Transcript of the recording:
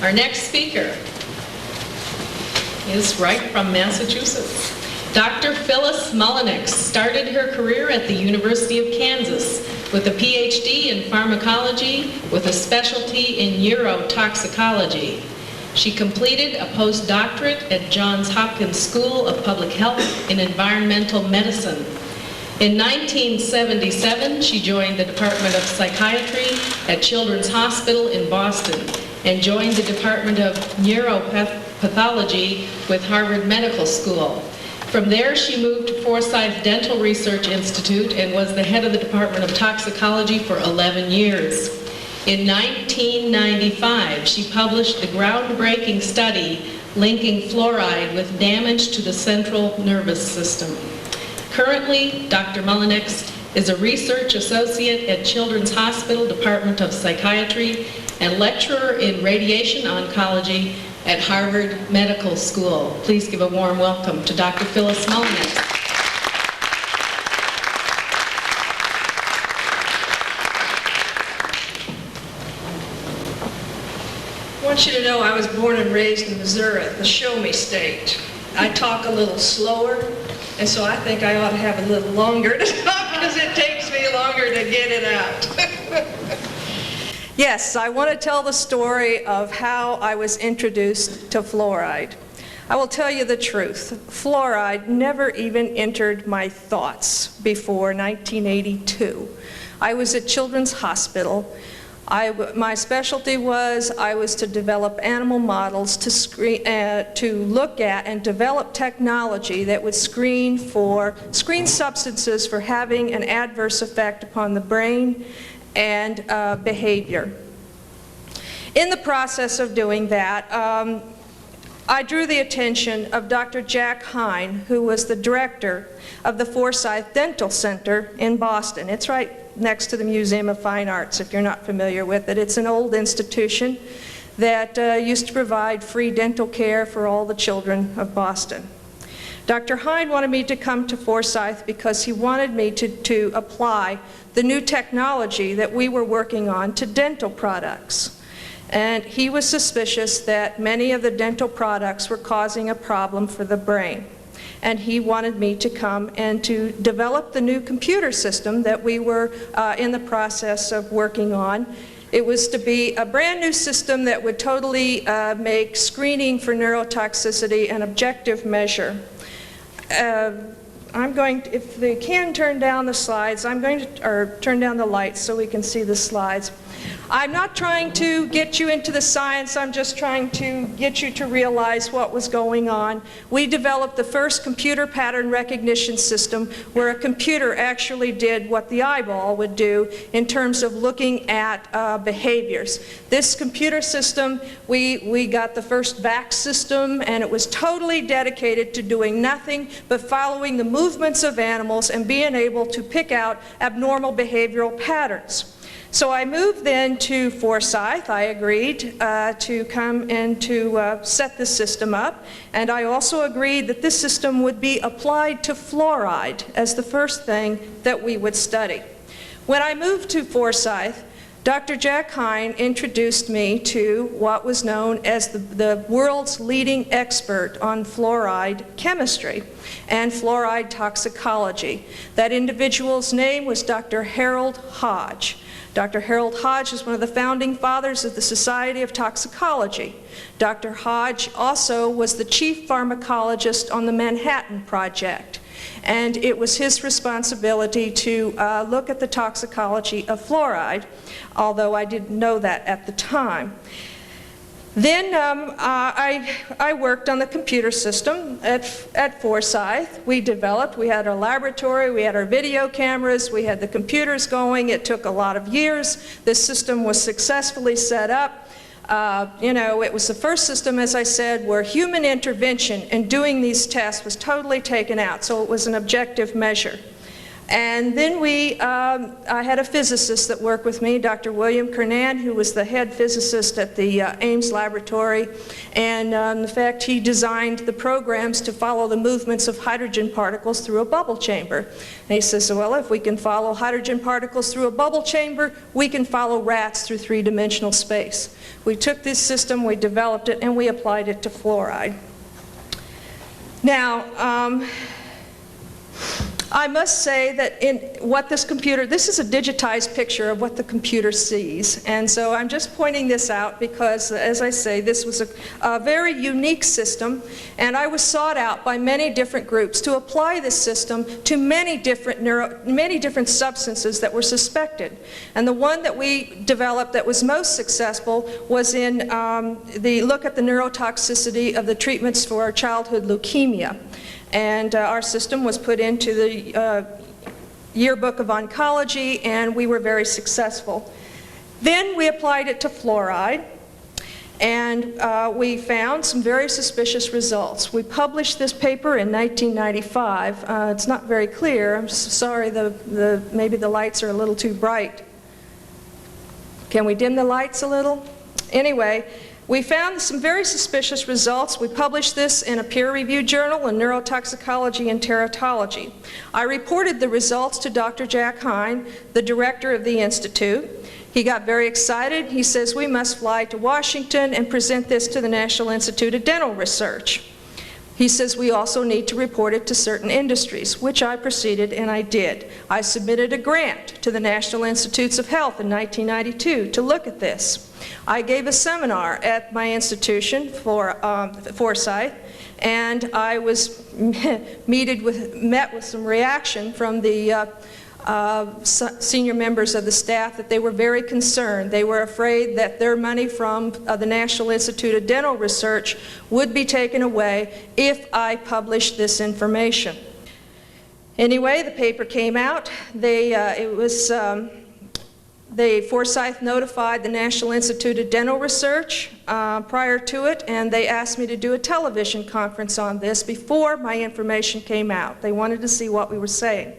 Our next speaker is right from Massachusetts. Dr. Phyllis Mullenix started her career at the University of Kansas with a PhD in pharmacology with a specialty in neurotoxicology. She completed a postdoctorate at Johns Hopkins School of Public Health in environmental medicine. In 1977, she joined the Department of Psychiatry at Children's Hospital in Boston and joined the Department of Neuropathology with Harvard Medical School. From there, she moved to Forsyth Dental Research Institute and was the head of the Department of Toxicology for 11 years. In 1995, she published the groundbreaking study linking fluoride with damage to the central nervous system. Currently, Dr. Mullenix is a research associate at Children's Hospital Department of Psychiatry and lecturer in radiation oncology at Harvard Medical School. Please give a warm welcome to Dr. Phyllis Mullenix. I want you to know I was born and raised in Missouri, the show-me state. I talk a little slower, and so I think I ought to have a little longer to talk because it takes me longer to get it out. Yes, I want to tell the story of how I was introduced to fluoride. I will tell you the truth. Fluoride never even entered my thoughts before 1982. I was at Children's Hospital. My specialty was I was to develop animal models to look at and develop technology that would screen substances for having an adverse effect upon the brain and behavior. In the process of doing that, I drew the attention of Dr. Jack Hine, who was the director of the Forsyth Dental Center in Boston. It's right next to the Museum of Fine Arts, if you're not familiar with it. It's an old institution that used to provide free dental care for all the children of Boston. Dr. Hine wanted me to come to Forsyth because he wanted me to apply the new technology that we were working on to dental products. And he was suspicious that many of the dental products were causing a problem for the brain. And he wanted me to come and to develop the new computer system that we were in the process of working on. It was to be a brand new system that would totally make screening for neurotoxicity an objective measure. I'm going to, if they can turn down the slides, or turn down the lights so we can see the slides. I'm not trying to get you into the science, I'm just trying to get you to realize what was going on. We developed the first computer pattern recognition system where a computer actually did what the eyeball would do in terms of looking at behaviors. This computer system, we got the first VAX system, and it was totally dedicated to doing nothing but following the movements of animals and being able to pick out abnormal behavioral patterns. So I moved then to Forsyth. I agreed to come and to set the system up, and I also agreed that this system would be applied to fluoride as the first thing that we would study. When I moved to Forsyth, Dr. Jack Hine introduced me to what was known as the world's leading expert on fluoride chemistry and fluoride toxicology. That individual's name was Dr. Harold Hodge. Dr. Harold Hodge is one of the founding fathers of the Society of Toxicology. Dr. Hodge also was the chief pharmacologist on the Manhattan Project, and it was his responsibility to look at the toxicology of fluoride, although I didn't know that at the time. Then I worked on the computer system at Forsyth. We had our laboratory, we had our video cameras, we had the computers going. It took a lot of years. This system was successfully set up. It was the first system, as I said, where human intervention in doing these tests was totally taken out, so it was an objective measure. And then I had a physicist that worked with me, Dr. William Kernan, who was the head physicist at the Ames laboratory. And in fact, he designed the programs to follow the movements of hydrogen particles through a bubble chamber. And he says, well, if we can follow hydrogen particles through a bubble chamber, we can follow rats through three-dimensional space. We took this system, we developed it, and we applied it to fluoride. Now, I must say that this is a digitized picture of what the computer sees. And so I'm just pointing this out because, as I say, this was a very unique system, and I was sought out by many different groups to apply this system to many different substances that were suspected. And the one that we developed that was most successful was in the look at the neurotoxicity of the treatments for childhood leukemia. And our system was put into the Yearbook of Oncology, and we were very successful. Then we applied it to fluoride, and we found some very suspicious results. We published this paper in 1995. It's not very clear. I'm sorry, maybe the lights are a little too bright. Can we dim the lights a little? Anyway, we found some very suspicious results. We published this in a peer-reviewed journal in Neurotoxicology and Teratology. I reported the results to Dr. Jack Hine, the director of the Institute. He got very excited. He says, we must fly to Washington and present this to the National Institute of Dental Research. He says we also need to report it to certain industries, which I proceeded and I did. I submitted a grant to the National Institutes of Health in 1992 to look at this. I gave a seminar at my institution for Forsyth, and I was met with some reaction from the senior members of the staff that they were very concerned. They were afraid that their money from the National Institute of Dental Research would be taken away if I published this information. Anyway, the paper came out. Forsyth notified the National Institute of Dental Research prior to it, and they asked me to do a television conference on this before my information came out. They wanted to see what we were saying.